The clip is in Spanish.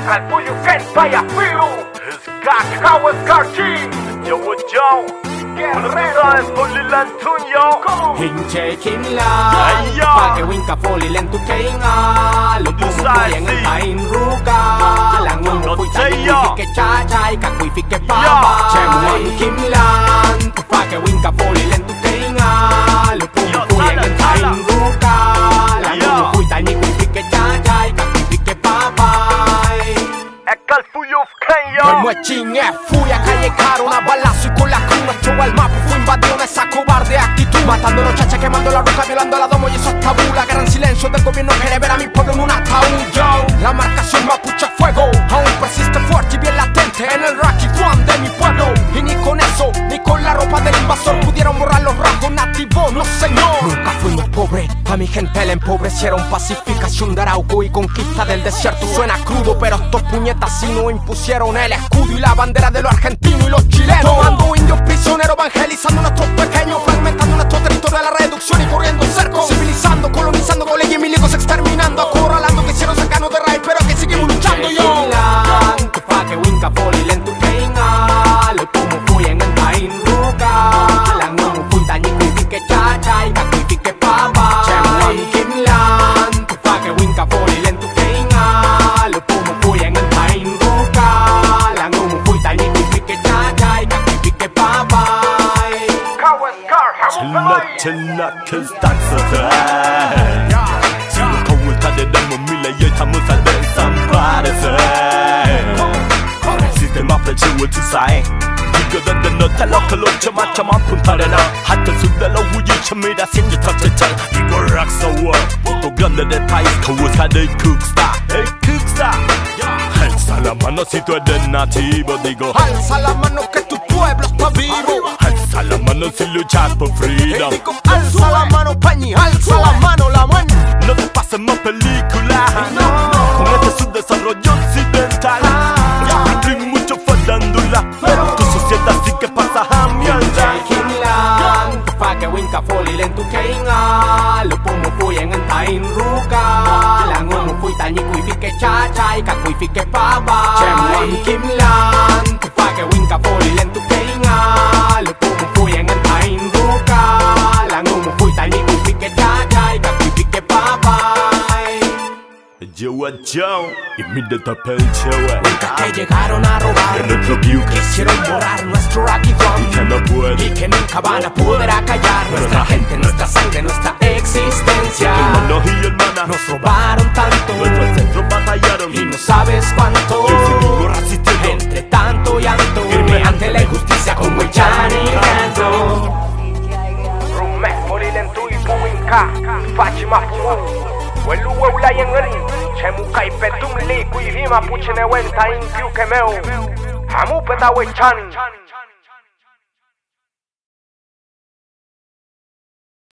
Calpullo Ken Vaya Firu Skak How Skar King Yo Guerrero Polilan Tunyo Hinche Kinla Pake Winka Polilan Tu Kenga Lupumu Yang Antain Ruka Langun Puitani Kuifike Chachai Kakuifike Papa Chemuan Kimlan Pake Winka Polilan Tu Kenga Lupumu Yang Antain Ruka Langun Puitani Kuifike Chachai Kakuifike Papa Calpullo Kenya Como es chingue, fui a calle caro, una balazo y con la cruz me echó al mapa. Fui invadido de esa cobarde actitud, matando a los chachas, quemando la roca, violando la domo y eso es tabú. La gran silencio del gobierno quiere ver a mi pueblo en un ataúd. Yo, la marcación mapuche a fuego aún persiste fuerte y bien latente en el Rocky One de mi pueblo. Y ni con eso, ni con la ropa del invasor pudieron borrar los rasgos nativos, no señor. Nunca fuimos pobres, a mi gente la empobrecieron. Pacificación de Arauco y conquista del desierto. Suena crudo, pero estos puñetas sí no impusieron el escudo y la bandera de los argentinos y los chilenos. Tomando indios prisioneros, evangelizando a nuestros pequeños, fragmentando nuestro territorio a la reducción y corriendo cerco. Civilizando, colonizando con leyes milicos, exterminando, acorralando, que hicieron sacarnos de raíz, pero que seguimos luchando. Yo que winka polilen tu kenga lo como fui en antain ruka la no fui tani kuifike chachai ka kuifike papa chemuan kimlan que winka polilen tu kenga lo como fui en antain ruka la no fui tani kuifike chachai ka kuifike papa 칠라 킬스탄스들 지금 거울 타대던 못 밀레의 타무사 된 쌈바르스 시스템 앞에 지울 투사해 이거던 데 너탈로 클로쳐 맞춰만 분탈해나 하트 순대로 우유첨이라 생기 터치창 이걸 락서워 또 건너대 파이스 거울사들 쿡스타 에이 쿡스타 alza la mano si tú eres nativo digo alza la mano que tu pueblo está vivo alza la mano si luchas por freedom digo alza la mano Peñi alza la mano la mano no te pases más película con este subdesarrollo occidental hay mucho farándula tu sociedad sí que pasa a mierda que winka polilen tu kenga lo pumu fui en antain ruka la ngomu fui tani kuifike chachai ka kuifike papa chemuan kimlan que winka polilen tu kenga lo pumu fui en antain ruka la ngomu fui tani kuifike chachai ka kuifike papa yo y mi de tapelchewe que llegaron a robar en nuestro view quisieron borrar nuestro Rocky One y que no puede y que nunca van a poder acallar nuestra gente, nuestra sangre, nuestra existencia. Hermanos y hermanas nos robaron tanto, nuestros ancestros batallaron y no sabes cuánto. Y seguimos resistiendo entre tanto llanto, firme ante la injusticia como el Chani canto. Rumek Polilen tu ibu inka, Fatima Fuhu. Welu wula yengeri, chemuka ipetum li kuirima puchine wenta in kiu kemeu. Hamu peta we Chani.